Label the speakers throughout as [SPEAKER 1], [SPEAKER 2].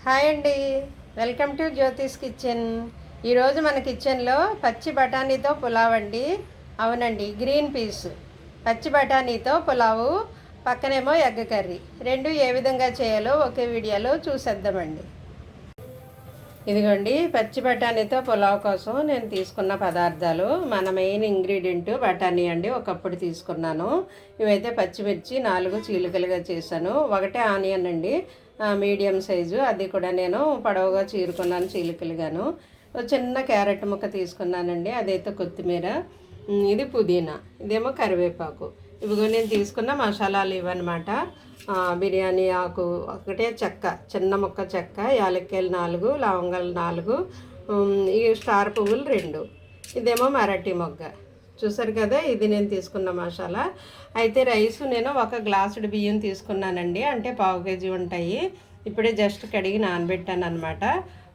[SPEAKER 1] Hi అండి, welcome to Jyothish kitchen. ఈరోజు మన కిచెన్లో పచ్చి బఠానీతో పులావ్ అండి. అవునండి, గ్రీన్ పీస్ పచ్చి బఠానీతో పులావు, పక్కనేమో ఎగ్ కర్రీ. రెండు ఏ విధంగా చేయాలో ఒకే వీడియోలో చూసేద్దామండి. ఇదిగోండి, పచ్చి బఠానీతో పులావ్ కోసం నేను తీసుకున్న పదార్థాలు. మన మెయిన్ ఇంగ్రీడియంట్ బఠానీ అండి. ఒకప్పుడు తీసుకున్నాను. ఇవైతే పచ్చిమిర్చి 4 చీలికలుగా చేశాను. ఒకటే ఆనియన్ అండి, మీడియం సైజు. అది కూడా నేను పొడవుగా చీరుకున్నాను చీలికలుగాను. చిన్న క్యారెట్ ముక్క తీసుకున్నానండి, అదైతే కొత్తిమీర. ఇది పుదీనా, ఇదేమో కరివేపాకు. ఇవిగో నేను తీసుకున్న మసాలాలు ఇవన్నమాట. బిర్యానీ ఆకు ఒకటే, చెక్క చిన్న ముక్క చెక్క, యాలక్కాయలు 4, లవంగాలు 4, ఈ స్టార్ పువ్వులు 2. ఇదేమో మరాఠీ మొగ్గ. చూసారు కదా, ఇది నేను తీసుకున్న మసాలా. అయితే రైస్ నేను 1 గ్లాసుడు బియ్యం తీసుకున్నానండి, అంటే 1/2 కేజీ ఉంటాయి. ఇప్పుడే జస్ట్ కడిగి నానబెట్టాను అనమాట.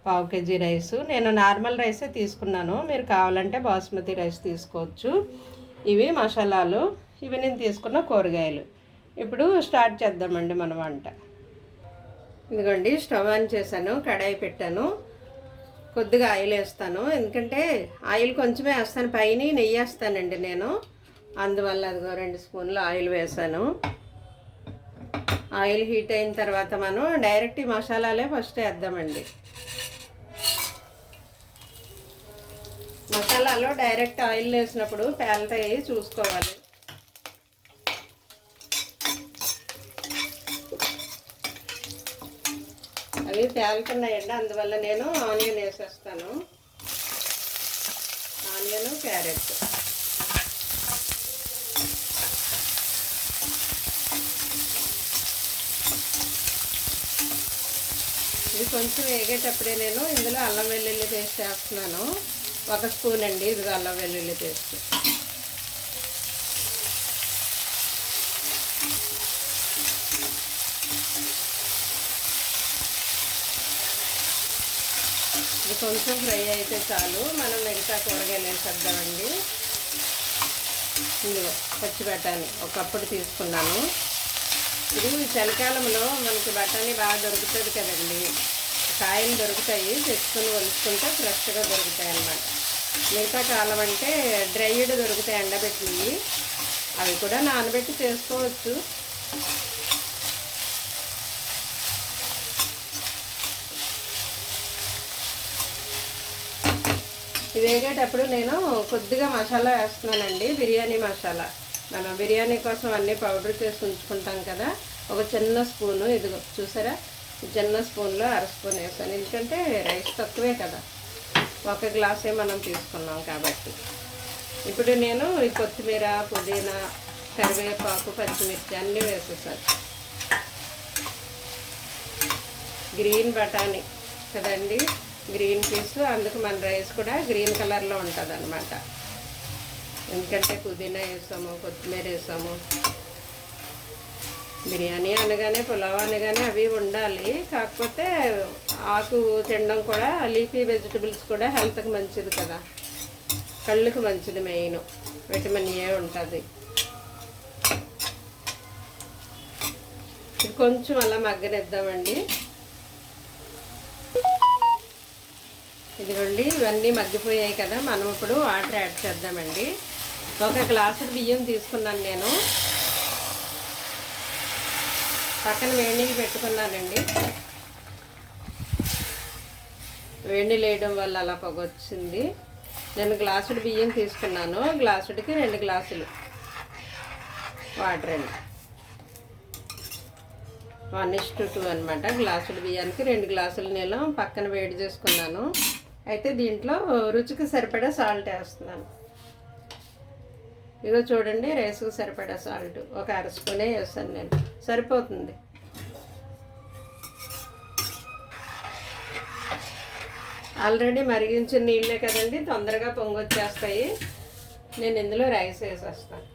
[SPEAKER 1] 1/2 కేజీ రైసు. నేను నార్మల్ రైసే తీసుకున్నాను, మీరు కావాలంటే బాస్మతి రైస్ తీసుకోవచ్చు. ఇవి మసాలాలు, ఇవి నేను తీసుకున్న కూరగాయలు. ఇప్పుడు స్టార్ట్ చేద్దామండి మన వంట. ఇదిగోండి, స్టవ్ ఆన్ చేశాను, కడాయి పెట్టాను. కొద్దిగా ఆయిల్ వేస్తాను, ఎందుకంటే ఆయిల్ కొంచెమే వేస్తాను, పైన నెయ్యి వేస్తానండి నేను. అందువల్ల అదిగో 2 స్పూన్లు ఆయిల్ వేసాను. ఆయిల్ హీట్ అయిన తర్వాత మనం డైరెక్ట్ ఈ మసాలాలే ఫస్ట్ వేద్దామండి. మసాలాలో డైరెక్ట్ ఆయిల్ వేసినప్పుడు పేలుతాయి, చూసుకోవాలి. అవి పేలుతున్నాయండి, అందువల్ల నేను ఆనియన్ వేసేస్తాను. Onion, carrot. ఇది కొంచెం వేగేటప్పుడే నేను ఇందులో అల్లం వెల్లుల్లి పేస్ట్ వేస్తున్నాను. 1 స్పూన్ అండి, ఇదిగో అల్లం వెల్లుల్లి పేస్ట్. ఇది కొంచెం ఫ్రై అయితే చాలు, మనం మిగతా కూరగాయలు వేసేద్దామండి. ఇందులో పచ్చి బఠానీ ఒకప్పుడు తీసుకున్నాను. ఇది చలికాలంలో మనకి బఠానీ బాగా దొరుకుతుంది కదండి, కాయలు దొరుకుతాయి, తెచ్చుకొని వలుచుకుంటే ఫ్రెష్గా దొరుకుతాయి అన్నమాట. మిగతా కాలం అంటే డ్రైడ్ దొరుకుతాయి, ఎండబెట్టినవి. అవి కూడా నానబెట్టి చేసుకోవచ్చు. ఇది వేగేటప్పుడు నేను కొద్దిగా మసాలా వేస్తున్నానండి, బిర్యానీ మసాలా. మనం బిర్యానీ కోసం అన్నీ పౌడర్ చేసి ఉంచుకుంటాం కదా. ఒక చిన్న స్పూను, ఇదిగో చూసారా, చిన్న స్పూన్లో 1/2 స్పూన్ వేసాను, ఎందుకంటే రైస్ తక్కువే కదా, 1 గ్లాసే మనం తీసుకున్నాం కాబట్టి. ఇప్పుడు నేను ఈ కొత్తిమీర, పుదీనా, కరివేపాకు, పచ్చిమిర్చి అన్నీ వేసేసాను. గ్రీన్ బఠానీ కదండి, గ్రీన్ పీస్, అందుకు మన రైస్ కూడా గ్రీన్ కలర్లో ఉంటుంది అన్నమాట. ఎందుకంటే పుదీనా వేసాము, కొత్తిమీర వేసాము. బిర్యానీ అనగానే, పులావ్ అనగానే అవి ఉండాలి. కాకపోతే ఆకు తినడం కూడా, లీఫీ వెజిటబుల్స్ కూడా హెల్త్కి మంచిది కదా, కళ్ళుకి మంచిది. మెయిన్ విటమిన్ ఏ ఉంటుంది. ఇది కొంచెం అలా మగ్గనిద్దామండి. ఇదిగోండి, ఇవన్నీ మగ్గిపోయాయి కదా, మనం ఇప్పుడు వాటర్ యాడ్ చేద్దామండి. 1 గ్లాసు బియ్యం తీసుకున్నాను నేను, పక్కన వేడి నీళ్ళు పెట్టుకున్నానండి. వేడి నీళ్ళు వేయడం వల్ల అలా పొగ వచ్చింది. నేను గ్లాసుడు బియ్యం తీసుకున్నాను, గ్లాసుడికి 2 గ్లాసులు వాటర్ అండి. 1:2 అనమాట. గ్లాసుడు బియ్యానికి 2 గ్లాసులు నేను పక్కన వేడి చేసుకున్నాను. అయితే దీంట్లో రుచికి సరిపడా సాల్ట్ వేస్తున్నాను. ఇదిగో చూడండి, రైస్కి సరిపడా సాల్ట్ 1/2 స్పూనే వేస్తాను నేను, సరిపోతుంది. ఆల్రెడీ మరిగించిన నీళ్ళే కదండి, తొందరగా పొంగొచ్చేస్తాయి. నేను ఇందులో రైస్ వేసేస్తాను.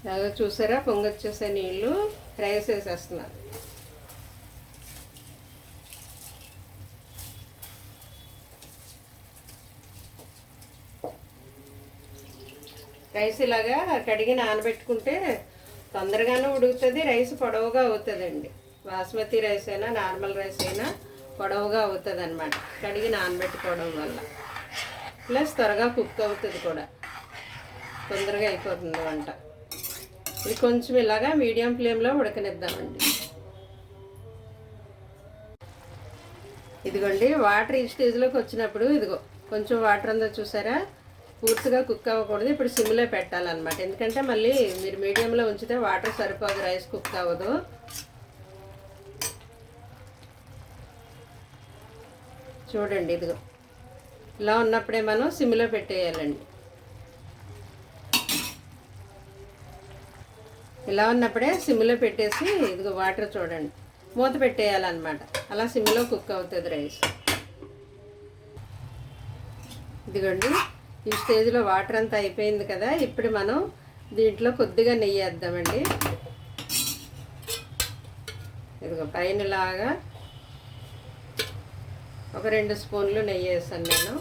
[SPEAKER 1] బాగా చూసారా, పొంగొచ్చేసే నీళ్ళు, రైస్ వేసేస్తున్నాను. రైస్ ఇలాగా కడిగి నానబెట్టుకుంటే తొందరగానే ఉడుకుతుంది, రైస్ పొడవుగా అవుతుందండి. బాస్మతి రైస్ అయినా నార్మల్ రైస్ అయినా పొడవుగా అవుతుంది అనమాట కడిగి నానబెట్టుకోవడం వల్ల. ప్లస్ త్వరగా కుక్ అవుతుంది కూడా, తొందరగా అయిపోతుంది వంట. ఇది కొంచెం ఇలాగా మీడియం ఫ్లేమ్లో ఉడకనిద్దామండి. ఇదిగోండి వాటర్ ఈ స్టేజ్లోకి వచ్చినప్పుడు ఇదిగో కొంచెం వాటర్ అంతా చూసారా, పూర్తిగా కుక్ అవ్వకూడదు. ఇప్పుడు సిమ్లో పెట్టాలన్నమాట, ఎందుకంటే మళ్ళీ మీరు మీడియంలో ఉంచితే వాటర్ సరిపోదు, రైస్ కుక్ అవ్వదు. చూడండి ఇదిగో ఇలా ఉన్నప్పుడే మనం సిమ్లో పెట్టేయాలండి. ఇలా ఉన్నప్పుడే సిమ్లో పెట్టేసి ఇదిగో వాటర్ చూడండి మూత పెట్టేయాలన్నమాట. అలా సిమ్లో కుక్ అవుతుంది రైస్. ఇదిగోండి ఈ స్టేజ్లో వాటర్ అంతా అయిపోయింది కదా, ఇప్పుడు మనం దీంట్లో కొద్దిగా నెయ్యి వేద్దామండి. ఇదిగో పైన లాగా ఒక 2 స్పూన్లు నెయ్యి వేసాను నేను.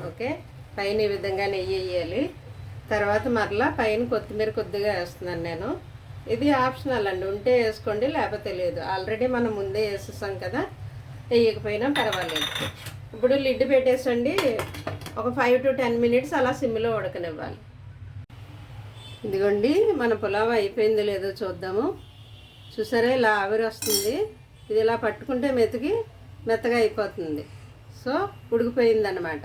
[SPEAKER 1] ఓకే, పైన ఈ విధంగా నెయ్యి వేయాలి. తర్వాత మరలా పైన కొత్తిమీర కొద్దిగా వేస్తున్నాను నేను. ఇది ఆప్షనల్ అండి, ఉంటే వేసుకోండి లేకపోతే లేదు. ఆల్రెడీ మనం ముందే వేసేసాం కదా, వేయకపోయినా పర్వాలేదు. ఇప్పుడు లిడ్ పెట్టేసండి ఒక 5 to 10 minutes అలా సిమ్లో ఉడకనివ్వాలి. ఇదిగోండి మన పులావ్ అయిపోయిందో లేదో చూద్దాము. చూసారా ఇలా ఆవిరి వస్తుంది, ఇది ఇలా పట్టుకుంటే మెత్తగా అయిపోతుంది. సో ఉడికిపోయిందన్నమాట,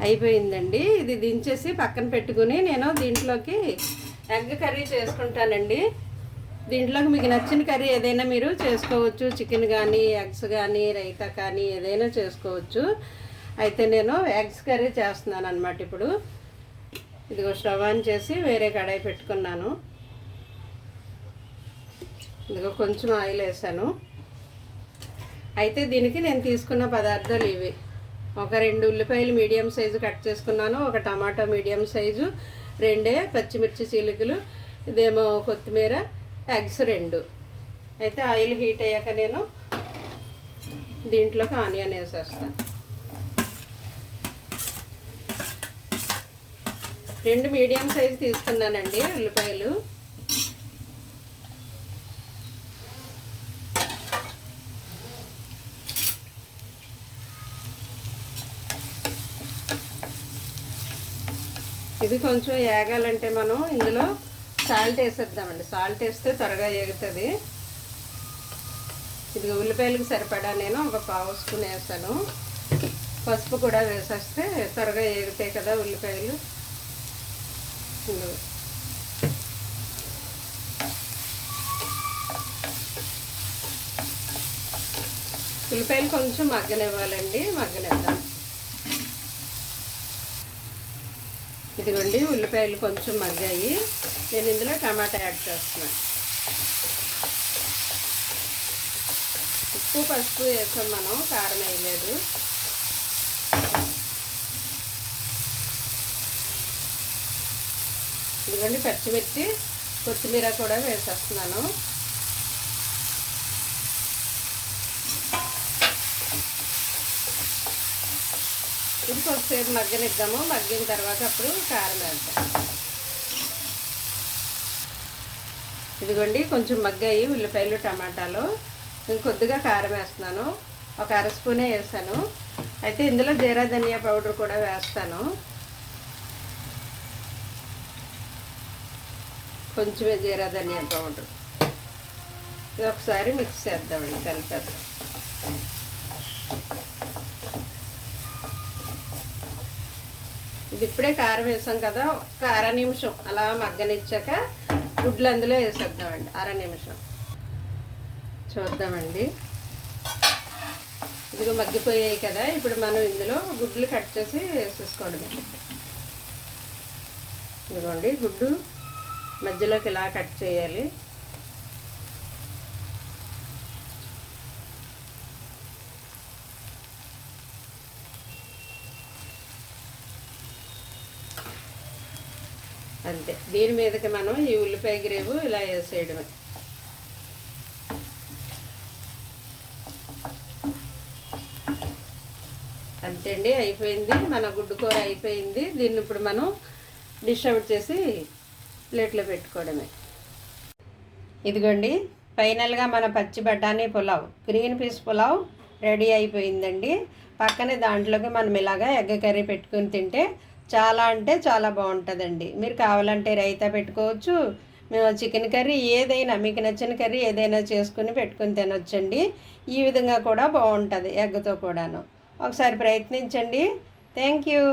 [SPEAKER 1] అయిపోయిందండి. ఇది దించేసి పక్కన పెట్టుకుని నేను దీంట్లోకి ఎగ్ కర్రీ చేసుకుంటానండి. దీంట్లోకి మీకు నచ్చిన కర్రీ ఏదైనా మీరు చేసుకోవచ్చు, చికెన్ కానీ ఎగ్స్ కానీ రైతా కానీ ఏదైనా చేసుకోవచ్చు. అయితే నేను ఎగ్స్ కర్రీ చేస్తున్నాను అనమాట. ఇప్పుడు ఇదిగో స్టవ్ ఆన్ చేసి వేరే కడాయి పెట్టుకున్నాను. ఇదిగో కొంచెం ఆయిల్ వేసాను. అయితే దీనికి నేను తీసుకున్న పదార్థాలు ఇవి: ఒక 2 ఉల్లిపాయలు మీడియం సైజు కట్ చేసుకున్నాను, ఒక టమాటా మీడియం సైజు, 2 పచ్చిమిర్చి చీలికలు, ఇదేమో కొత్తిమీర, ఎగ్స్ 2. అయితే ఆయిల్ హీట్ అయ్యాక నేను దీంట్లోకి ఆనియన్ వేసేస్తాను. 2 మీడియం సైజు తీసుకున్నానండి ఉల్లిపాయలు. ఇది కొంచెం ఏగాలంటే మనం ఇందులో సాల్ట్ వేసేద్దామండి. సాల్ట్ వేస్తే త్వరగా ఏగుతుంది. ఇది ఉల్లిపాయలకు సరిపడా నేను ఒక 1/2 స్పూన్ వేసాను. పసుపు కూడా వేసేస్తే త్వరగా ఏగుతాయి కదా ఉల్లిపాయలు. ఉల్లిపాయలు కొంచెం మగ్గనివ్వాలండి, మగ్గనిద్దాం. ఇదిగోండి ఉల్లిపాయలు కొంచెం మగ్గాయి. నేను ఇందులో టమాటా యాడ్ చేస్తున్నాను. ఉప్పు పసుపు వేసాం మనం, కారం వేయలేదు. ఇదిగోండి పచ్చిమిర్చి కొత్తిమీర కూడా వేసేస్తున్నాను. ఇది కొద్దిసేపు మగ్గనిద్దాము. మగ్గిన తర్వాత అప్పుడు కారం వేద్దాం. ఇదిగోండి కొంచెం మగ్గాయి ఉల్లిపాయలు టమాటాలు. నేను కొద్దిగా కారం వేస్తున్నాను, ఒక 1/2 స్పూనే వేసాను. అయితే ఇందులో జీరా ధనియా పౌడర్ కూడా వేస్తాను, కొంచెమే జీరా ధనియా పౌడర్. ఇది ఒకసారి మిక్స్ చేద్దామండి, కలిపేద్దాం. ఇది ఇప్పుడే కారం వేసాం కదా, ఒక 1/2 నిమిషం అలా మగ్గనిచ్చాక గుడ్లు అందులో వేసేద్దామండి. 1/2 నిమిషం చూద్దామండి. ఇదిగో మగ్గిపోయాయి కదా, ఇప్పుడు మనం ఇందులో గుడ్లు కట్ చేసి వేసేసుకోవడమే. ఇదిగోండి గుడ్డు మధ్యలోకి ఇలా కట్ చేయాలి. అంతే, దీని మీదకి మనం ఈ ఉల్లిపాయ గ్రేవీ ఇలా వేసేయడమే. అంతే అండి, అయిపోయింది. మన గుడ్డు కూర అయిపోయింది. దీన్ని ఇప్పుడు మనం డిష్ అవుట్ చేసి ప్లేట్లో పెట్టుకోవడమే. ఇదిగోండి, ఫైనల్గా మన పచ్చి బఠానీ pulao, green peas pulao ready అయిపోయిందండి. పక్కనే దాంట్లోకి మనం ఇలాగా ఎగ్ కర్రీ పెట్టుకుని తింటే చాలా అంటే చాలా బాగుంటుందండి. మీరు కావాలంటే రైతా పెట్టుకోవచ్చు, చికెన్ కర్రీ ఏదైనా మీకు నచ్చిన కర్రీ ఏదైనా చేసుకుని పెట్టుకుని తినొచ్చండి. ఈ విధంగా కూడా బాగుంటుంది ఎగ్తో కూడాను. ఒకసారి ప్రయత్నించండి. Thank you.